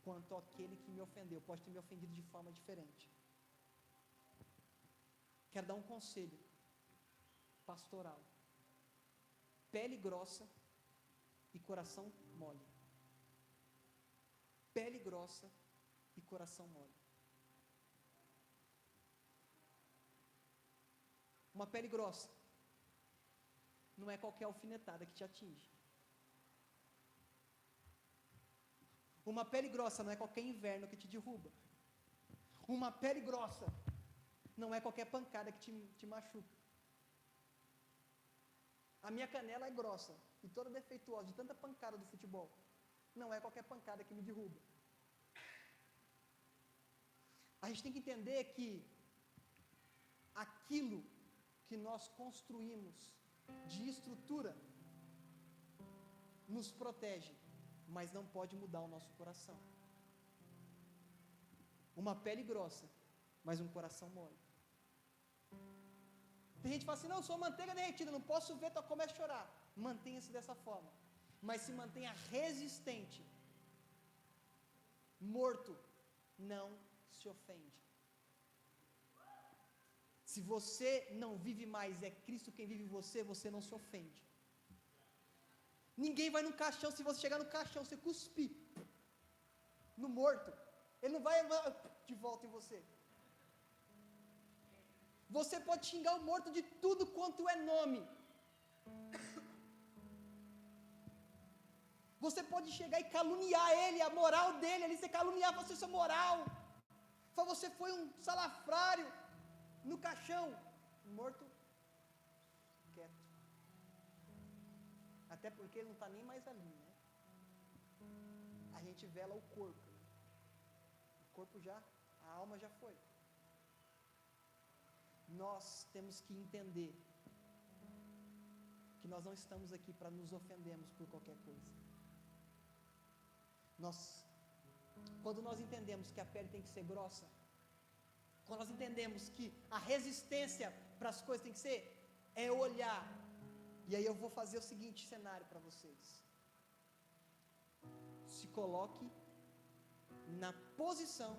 quanto aquele que me ofendeu, pode ter me ofendido de forma diferente. Quero dar um conselho pastoral: pele grossa e coração mole. Pele grossa e coração mole. Uma pele grossa não é qualquer alfinetada que te atinge. Uma pele grossa não é qualquer inverno que te derruba. Uma pele grossa não é qualquer pancada que te machuca. A minha canela é grossa e toda defeituosa, de tanta pancada do futebol. Não é qualquer pancada que me derruba. A gente tem que entender que aquilo que nós construímos de estrutura nos protege, mas não pode mudar o nosso coração. Uma pele grossa, mas um coração mole. Tem gente que fala assim: não, eu sou manteiga derretida, não posso ver, tu começa a chorar. mantenha-se dessa forma, mas se mantenha resistente. Morto não se ofende. Se você não vive mais, é Cristo quem vive em você, você não se ofende. Ninguém vai no caixão, se você chegar no caixão, você cuspir no morto, ele não vai de volta em você. Você pode xingar o morto de tudo quanto é nome. Você pode chegar e caluniar ele, a moral dele, ali você caluniar você, sua moral. Fala, você foi um salafrário no caixão. Morto, quieto. Até porque ele não está nem mais ali, né? A gente vela o corpo. O corpo já, a alma já foi. Nós temos que entender que nós não estamos aqui para nos ofendermos por qualquer coisa. Quando nós entendemos que a pele tem que ser grossa, quando nós entendemos que a resistência para as coisas tem que ser, é olhar. E aí eu vou fazer o seguinte cenário para vocês. Se coloque na posição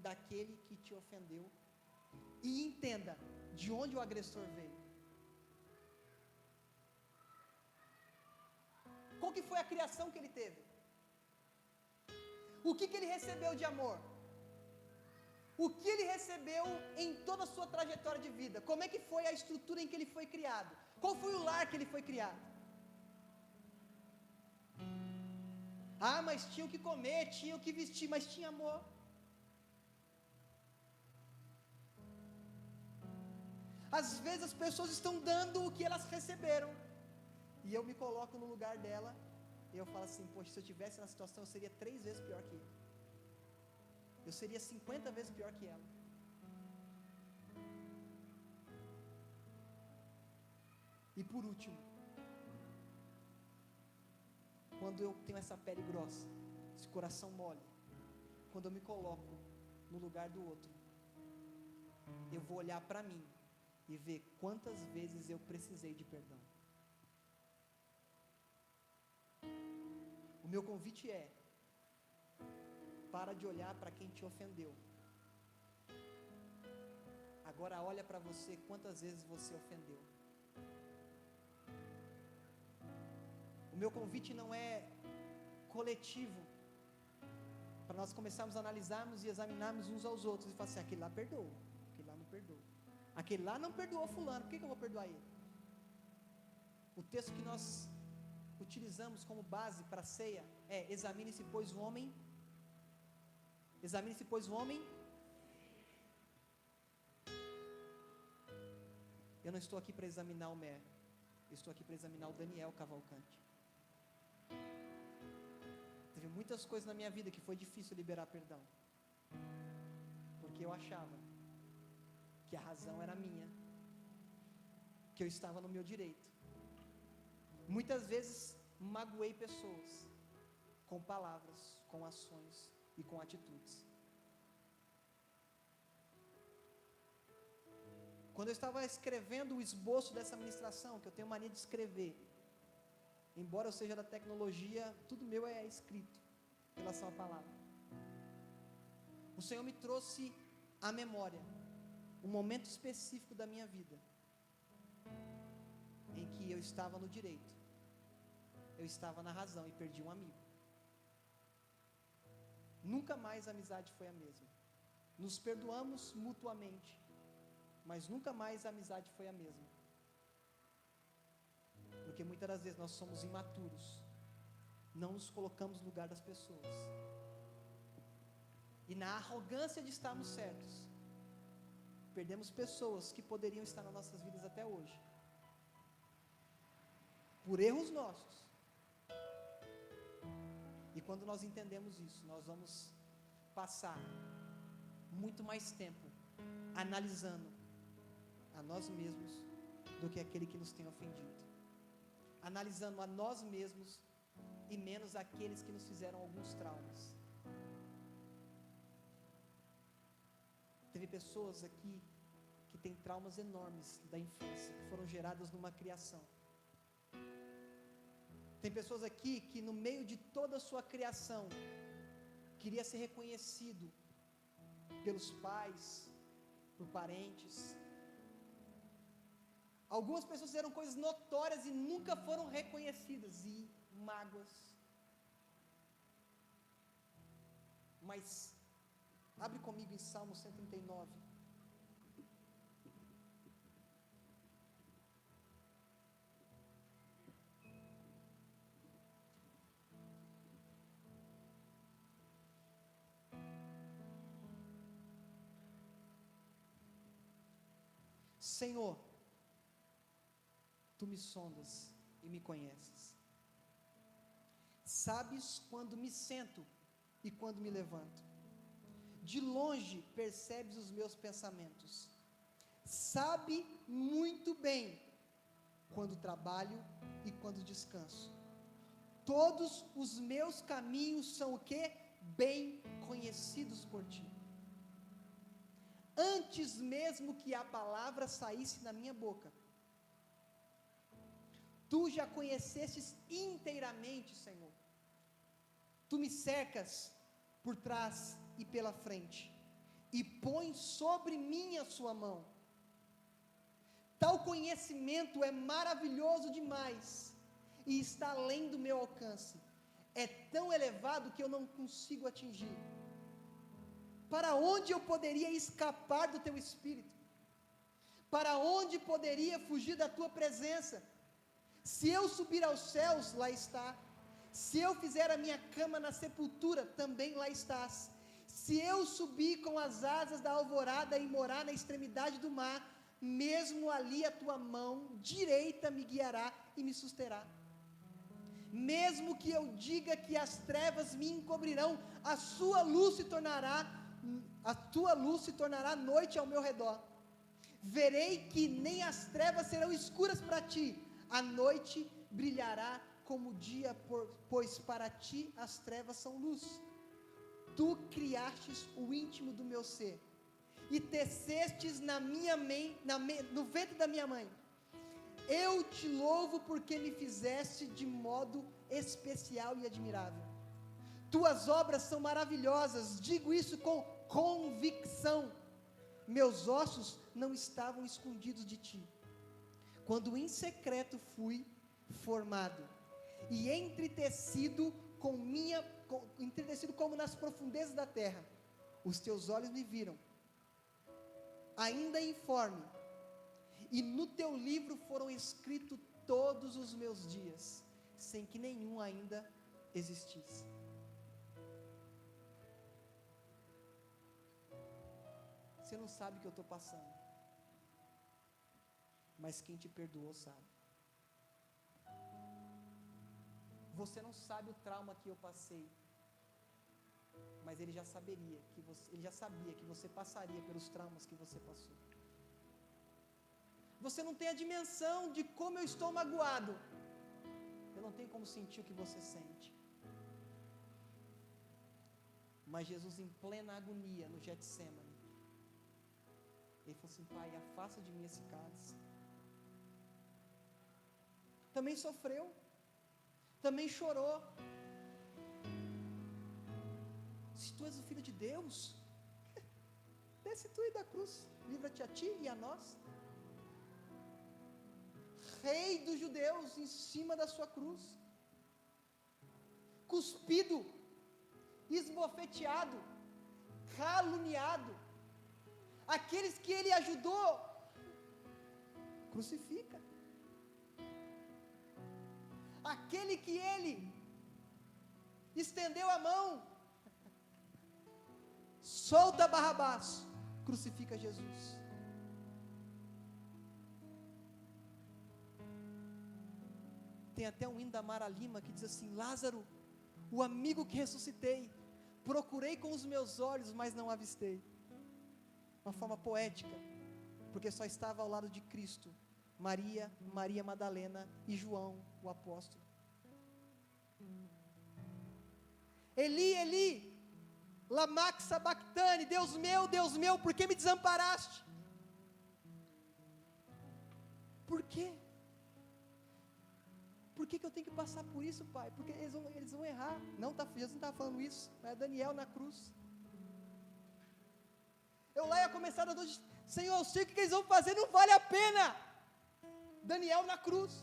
daquele que te ofendeu e entenda de onde o agressor veio. Qual que foi a criação que ele teve? O que ele recebeu de amor? O que ele recebeu em toda a sua trajetória de vida? Como é que foi a estrutura em que ele foi criado? Qual foi o lar que ele foi criado? Ah, mas tinha o que comer, tinha o que vestir, mas tinha amor. Às vezes as pessoas estão dando o que elas receberam, e eu me coloco no lugar dela, e eu falo assim, poxa, se eu estivesse na situação, eu seria 3 vezes pior que ele. Eu seria 50 vezes pior que ela. E por último, quando eu tenho essa pele grossa, esse coração mole, quando eu me coloco no lugar do outro, eu vou olhar para mim e ver quantas vezes eu precisei de perdão. O meu convite é: para de olhar para quem te ofendeu. Agora olha para você quantas vezes você ofendeu. O meu convite não é coletivo, para nós começarmos a analisarmos e examinarmos uns aos outros e falar assim, aquele lá perdoou, aquele lá não perdoou. Aquele lá não perdoou fulano, por que eu vou perdoar ele? O texto que nós utilizamos como base para a ceia é: examine-se, pois, o homem. Examine-se, pois, o homem. Eu não estou aqui para examinar o Mer, eu estou aqui para examinar o Daniel Cavalcante. Teve muitas coisas na minha vida que foi difícil liberar perdão, porque eu achava que a razão era minha, que eu estava no meu direito. Muitas vezes magoei pessoas com palavras, com ações e com atitudes. Quando eu estava escrevendo o esboço dessa ministração, que eu tenho mania de escrever, embora eu seja da tecnologia, tudo meu é escrito em relação à palavra. O Senhor me trouxe à memória um momento específico da minha vida em que eu estava no direito, eu estava na razão e perdi um amigo. Nunca mais a amizade foi a mesma. Nos perdoamos mutuamente, mas nunca mais a amizade foi a mesma. Porque muitas das vezes nós somos imaturos, não nos colocamos no lugar das pessoas, e na arrogância de estarmos certos, perdemos pessoas que poderiam estar nas nossas vidas até hoje, por erros nossos. E quando nós entendemos isso, nós vamos passar muito mais tempo analisando a nós mesmos do que aquele que nos tem ofendido, analisando a nós mesmos e menos aqueles que nos fizeram alguns traumas. Teve pessoas aqui que têm traumas enormes da infância, que foram geradas numa criação Tem pessoas aqui que no meio de toda a sua criação, queria ser reconhecido pelos pais, por parentes. Algumas pessoas fizeram coisas notórias e nunca foram reconhecidas, e mágoas. Mas, abre comigo em Salmo 139. Senhor, Tu me sondas e me conheces. Sabes quando me sento e quando me levanto. De longe percebes os meus pensamentos. Sabe muito bem quando trabalho e quando descanso. Todos os meus caminhos são o quê? Bem conhecidos por Ti. Antes mesmo que a palavra saísse da minha boca, Tu já conhecestes inteiramente, Senhor. Tu me cercas por trás e pela frente, e põe sobre mim a sua mão. Tal conhecimento é maravilhoso demais, e está além do meu alcance. É tão elevado que eu não consigo atingir. Para onde eu poderia escapar do Teu Espírito? Para onde poderia fugir da Tua presença? Se eu subir aos céus, lá está. Se eu fizer a minha cama na sepultura, também lá estás. Se eu subir com as asas da alvorada e morar na extremidade do mar, mesmo ali a Tua mão direita me guiará e me susterá. Mesmo que eu diga que as trevas me encobrirão, a Tua luz se tornará noite ao meu redor. Verei que nem as trevas serão escuras para Ti. A noite brilhará como o dia, pois para Ti as trevas são luz. Tu criastes o íntimo do meu ser, e tecestes no ventre da minha mãe. Eu Te louvo porque me fizeste de modo especial e admirável. Tuas obras são maravilhosas, digo isso com convicção. Meus ossos não estavam escondidos de Ti, quando em secreto fui formado, e entretecido como nas profundezas da terra. Os Teus olhos me viram, ainda informe, e no Teu livro foram escritos todos os meus dias, sem que nenhum ainda existisse. Você não sabe o que eu estou passando, mas quem te perdoou sabe. Você não sabe o trauma que eu passei, mas Ele já sabia que você passaria pelos traumas que você passou. Você não tem a dimensão de como eu estou magoado. Eu não tenho como sentir o que você sente. Mas Jesus, em plena agonia no Getsemane, Ele falou assim: Pai, afasta de mim esse cálice. Também sofreu, também chorou. Se Tu és o Filho de Deus, desce Tu e da cruz, livra-te a Ti e a nós. Rei dos judeus, em cima da sua cruz, cuspido, esbofeteado, caluniado. Aqueles que Ele ajudou, crucifica. Aquele que Ele estendeu a mão, solta Barrabás, crucifica Jesus. Tem até um hino da Mara Lima que diz assim: Lázaro, o amigo que ressuscitei, procurei com os meus olhos, mas não avistei. Uma forma poética, porque só estava ao lado de Cristo Maria, Maria Madalena e João, o apóstolo. Eli, Eli, lama sabachthani, Deus meu, por que me desamparaste? Por quê? Por por que eu tenho que passar por isso, Pai? Porque eles vão errar. Não, Jesus não estava falando isso, mas é Daniel na cruz. Eu lá ia começar a dor de, Senhor, eu sei o que eles vão fazer, não vale a pena. Daniel na cruz.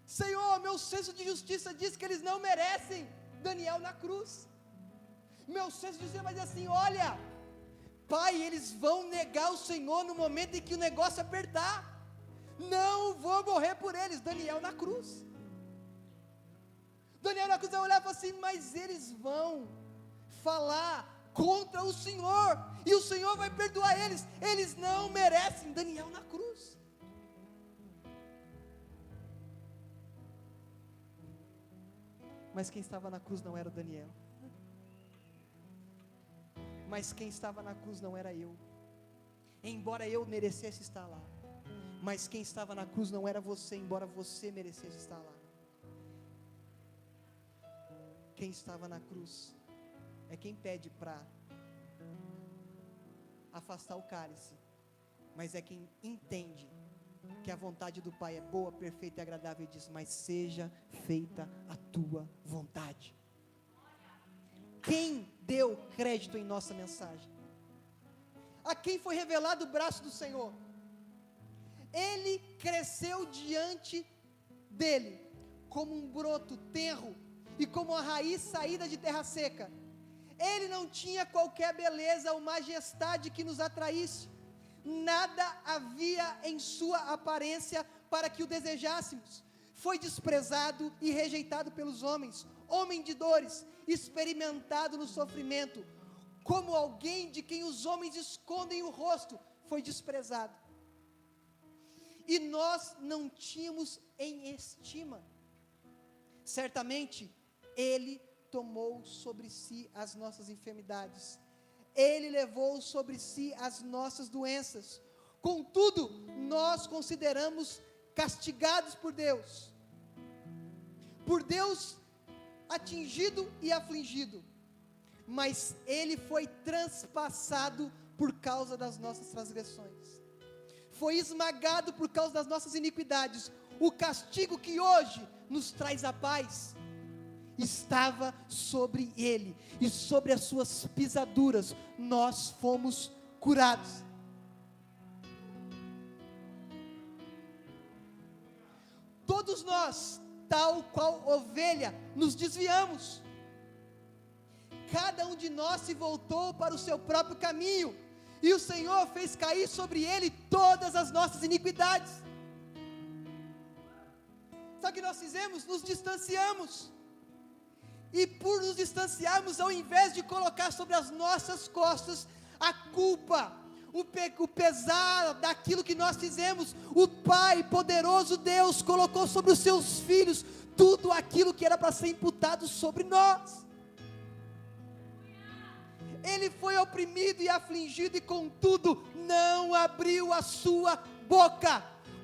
Senhor, meu senso de justiça diz que eles não merecem. Daniel na cruz. Meu senso de justiça vai dizer assim, olha, Pai, eles vão negar o Senhor no momento em que o negócio apertar. Não vou morrer por eles. Daniel na cruz. Daniel na cruz vai olhar e falar assim, mas eles vão falar contra o Senhor, e o Senhor vai perdoar eles não merecem. Daniel na cruz. Mas quem estava na cruz não era o Daniel, mas quem estava na cruz não era eu, embora eu merecesse estar lá, mas quem estava na cruz não era você, embora você merecesse estar lá. Quem estava na cruz é quem pede para afastar o cálice, mas é quem entende que a vontade do Pai é boa, perfeita e agradável, e diz, mas seja feita a tua vontade. Quem deu crédito em nossa mensagem? A quem foi revelado o braço do Senhor? Ele cresceu diante dele, como um broto tenro, e como a raiz saída de terra seca. Ele não tinha qualquer beleza ou majestade que nos atraísse, nada havia em sua aparência para que o desejássemos. Foi desprezado e rejeitado pelos homens, homem de dores, experimentado no sofrimento, como alguém de quem os homens escondem o rosto, foi desprezado. E nós não tínhamos em estima. Certamente, Ele tomou sobre si as nossas enfermidades, Ele levou sobre si as nossas doenças. Contudo, nós consideramos castigados por Deus atingido e afligido, mas Ele foi transpassado por causa das nossas transgressões, foi esmagado por causa das nossas iniquidades. O castigo que hoje nos traz a paz estava sobre Ele, e sobre as suas pisaduras nós fomos curados. Todos nós, tal qual ovelha, nos desviamos, cada um de nós se voltou para o seu próprio caminho, e o Senhor fez cair sobre Ele todas as nossas iniquidades. Sabe o que nós fizemos? Nos distanciamos, e por nos distanciarmos, ao invés de colocar sobre as nossas costas a culpa, o pesar daquilo que nós fizemos, o Pai poderoso Deus colocou sobre os seus filhos tudo aquilo que era para ser imputado sobre nós. Ele foi oprimido e afligido, e contudo não abriu a sua boca.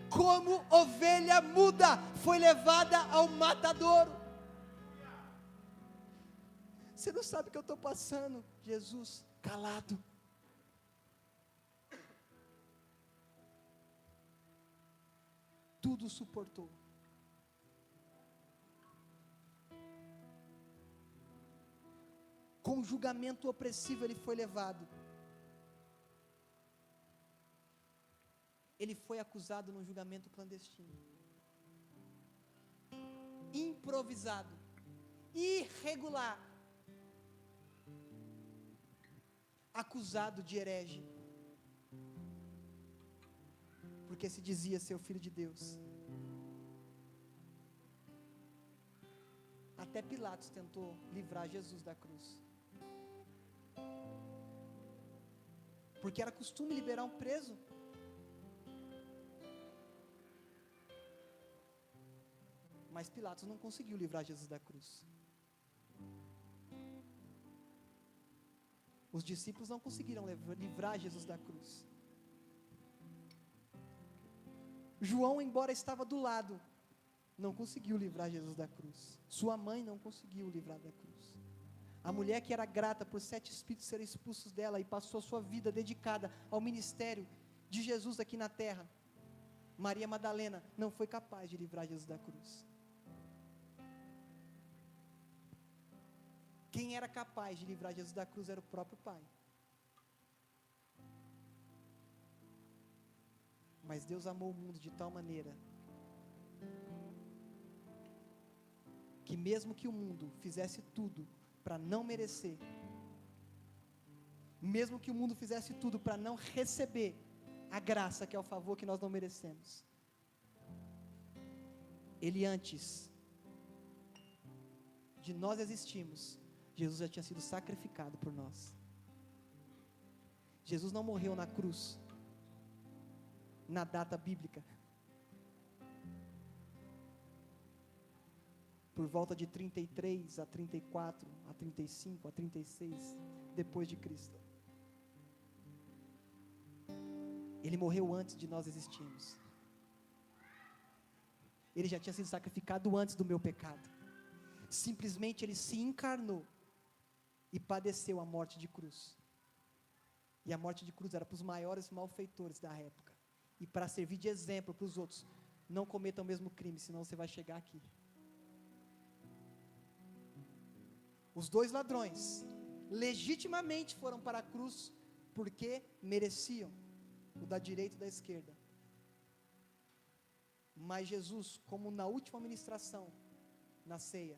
Como ovelha muda, foi levada ao matadouro. Você não sabe o que eu estou passando, Jesus, calado. Tudo suportou. Com julgamento opressivo ele foi levado. Ele foi acusado num julgamento clandestino, improvisado, irregular, acusado de herege, porque se dizia ser o filho de Deus. Até Pilatos tentou livrar Jesus da cruz, porque era costume liberar um preso. Mas Pilatos não conseguiu livrar Jesus da cruz. Os discípulos não conseguiram livrar Jesus da cruz. João, embora estava do lado, não conseguiu livrar Jesus da cruz. Sua mãe não conseguiu livrar da cruz. A mulher que era grata por 7 espíritos serem expulsos dela e passou a sua vida dedicada ao ministério de Jesus aqui na terra, Maria Madalena, não foi capaz de livrar Jesus da cruz. Quem era capaz de livrar Jesus da cruz era o próprio Pai. Mas Deus amou o mundo de tal maneira que mesmo que o mundo fizesse tudo para não merecer, mesmo que o mundo fizesse tudo para não receber a graça, que é o favor que nós não merecemos, Ele antes de nós existirmos, Jesus já tinha sido sacrificado por nós. Jesus não morreu na cruz na data bíblica, por volta de 33 a 34, a 35, a 36, depois de Cristo. Ele morreu antes de nós existirmos. Ele já tinha sido sacrificado antes do meu pecado. Simplesmente Ele se encarnou e padeceu a morte de cruz. E a morte de cruz era para os maiores malfeitores da época. E para servir de exemplo para os outros. Não cometam o mesmo crime, senão você vai chegar aqui. Os dois ladrões legitimamente foram para a cruz porque mereciam, o da direita e da esquerda. Mas Jesus, como na última ministração, na ceia,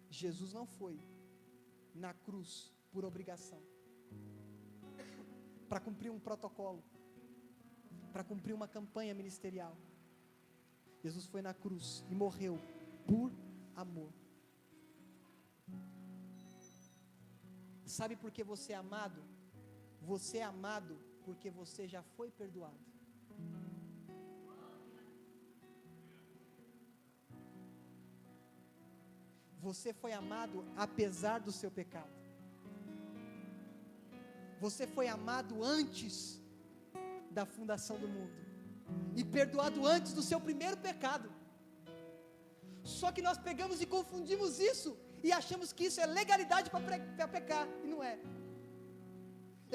Jesus não foi na cruz por obrigação, para cumprir um protocolo, para cumprir uma campanha ministerial. Jesus foi na cruz e morreu por amor. Sabe por que você é amado? Você é amado porque você já foi perdoado. Você foi amado apesar do seu pecado. Você foi amado antes da fundação do mundo e perdoado antes do seu primeiro pecado. Só que nós pegamos e confundimos isso e achamos que isso é legalidade para pecar, e não é.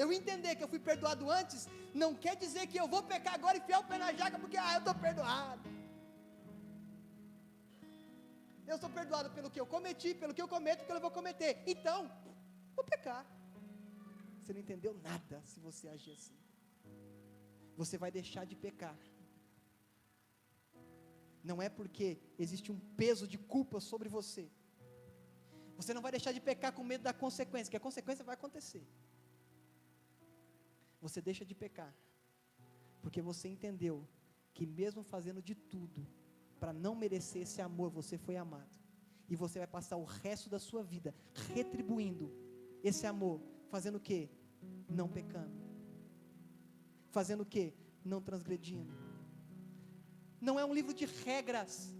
Eu entender que eu fui perdoado antes não quer dizer que eu vou pecar agora e enfiar o pé na jaca porque eu estou perdoado. Eu sou perdoado pelo que eu cometi, pelo que eu cometo, pelo que eu vou cometer. Então, vou pecar. Você não entendeu nada se você agir assim. Você vai deixar de pecar. Não é porque existe um peso de culpa sobre você. Você não vai deixar de pecar com medo da consequência, que a consequência vai acontecer. Você deixa de pecar porque você entendeu que mesmo fazendo de tudo para não merecer esse amor, você foi amado. E você vai passar o resto da sua vida retribuindo esse amor, fazendo o quê? Não pecando. Fazendo o quê? Não transgredindo. Não é um livro de regras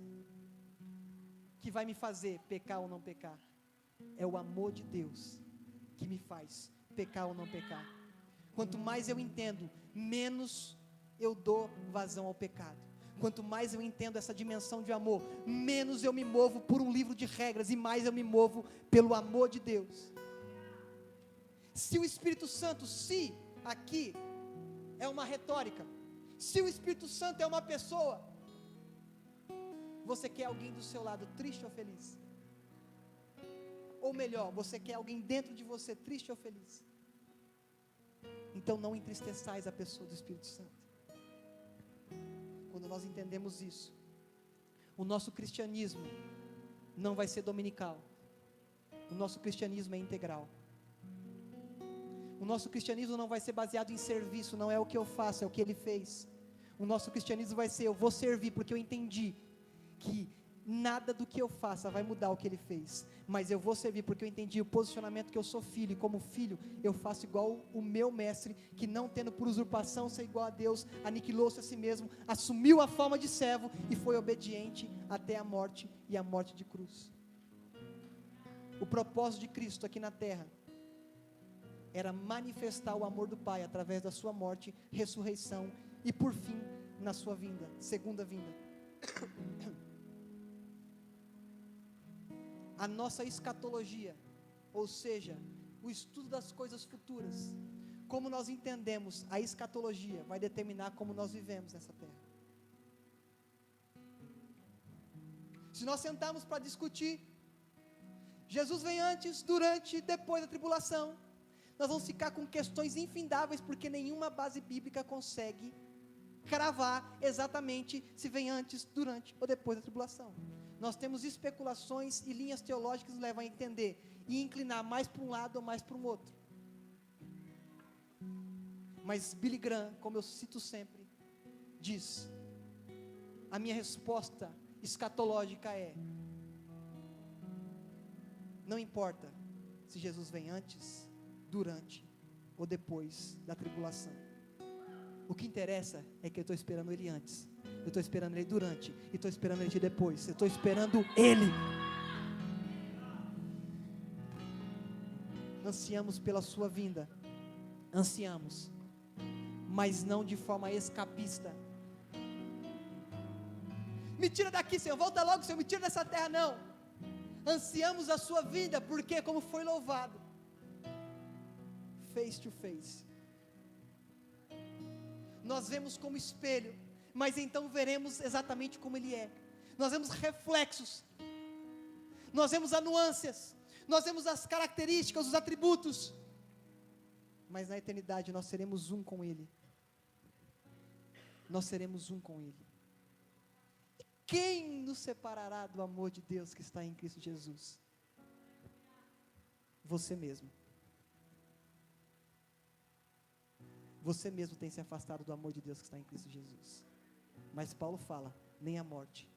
que vai me fazer pecar ou não pecar. É o amor de Deus que me faz pecar ou não pecar. Quanto mais eu entendo, menos eu dou vazão ao pecado. Quanto mais eu entendo essa dimensão de amor, menos eu me movo por um livro de regras e mais eu me movo pelo amor de Deus. Se o Espírito Santo, se aqui é uma retórica, se o Espírito Santo é uma pessoa, você quer alguém do seu lado triste ou feliz? Ou melhor, você quer alguém dentro de você triste ou feliz? Então não entristeçais a pessoa do Espírito Santo. Quando nós entendemos isso, o nosso cristianismo não vai ser dominical. O nosso cristianismo é integral. O nosso cristianismo não vai ser baseado em serviço, não é o que eu faço, é o que Ele fez. O nosso cristianismo vai ser, eu vou servir porque eu entendi que nada do que eu faça vai mudar o que Ele fez, mas eu vou servir porque eu entendi o posicionamento que eu sou filho, e como filho eu faço igual o meu mestre, que não tendo por usurpação ser igual a Deus, aniquilou-se a si mesmo, assumiu a forma de servo e foi obediente até a morte, e a morte de cruz. O propósito de Cristo aqui na terra era manifestar o amor do Pai através da sua morte, ressurreição e por fim na sua vinda, segunda vinda. A nossa escatologia, ou seja, o estudo das coisas futuras, como nós entendemos a escatologia, vai determinar como nós vivemos nessa terra. Se nós sentarmos para discutir Jesus vem antes, durante e depois da tribulação. Nós vamos ficar com questões infindáveis, porque nenhuma base bíblica consegue cravar exatamente se vem antes, durante ou depois da tribulação. Nós temos especulações e linhas teológicas que nos levam a entender e inclinar mais para um lado ou mais para um outro. Mas Billy Graham, como eu cito sempre, diz: a minha resposta escatológica é: não importa se Jesus vem antes, durante ou depois da tribulação. O que interessa é que eu estou esperando Ele antes, eu estou esperando Ele durante, e estou esperando Ele depois, eu estou esperando Ele. Ansiamos pela sua vinda, ansiamos, mas não de forma escapista. Me tira daqui, Senhor, volta logo, Senhor, me tira dessa terra, não. Ansiamos a sua vinda, porque como foi louvado, face to face, nós vemos como espelho, mas então veremos exatamente como Ele é. Nós vemos reflexos, nós vemos as nuances, nós vemos as características, os atributos, mas na eternidade nós seremos um com Ele. Nós seremos um com Ele. E quem nos separará do amor de Deus que está em Cristo Jesus? Você mesmo. Você mesmo tem se afastado do amor de Deus que está em Cristo Jesus. Mas Paulo fala: nem a morte,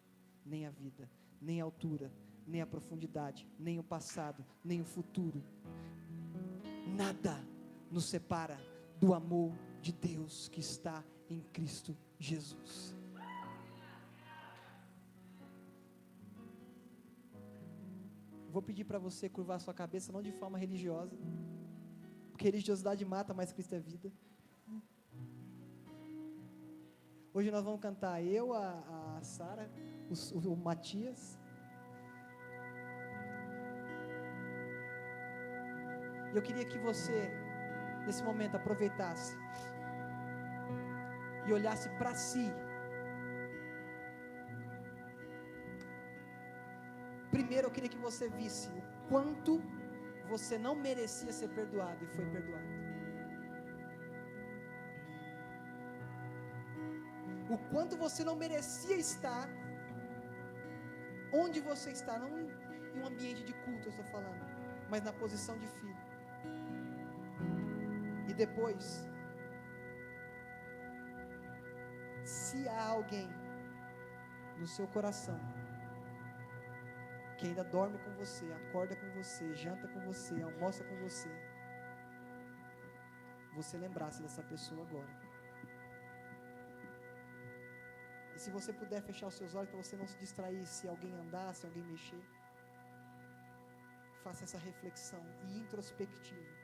nem a vida, nem a altura, nem a profundidade, nem o passado, nem o futuro, nada nos separa do amor de Deus que está em Cristo Jesus. Vou pedir para você curvar sua cabeça, não de forma religiosa, porque religiosidade mata, mas Cristo é vida. Hoje nós vamos cantar, eu, a Sara, o Matias. E eu queria que você, nesse momento, aproveitasse e olhasse para si. Primeiro eu queria que você visse o quanto você não merecia ser perdoado e foi perdoado. O quanto você não merecia estar onde você está, não em um ambiente de culto eu estou falando, mas na posição de filho. E depois, se há alguém no seu coração que ainda dorme com você, acorda com você, janta com você, almoça com você, você lembrasse dessa pessoa agora. E se você puder fechar os seus olhos para você não se distrair, se alguém andar, se alguém mexer, faça essa reflexão e introspectiva.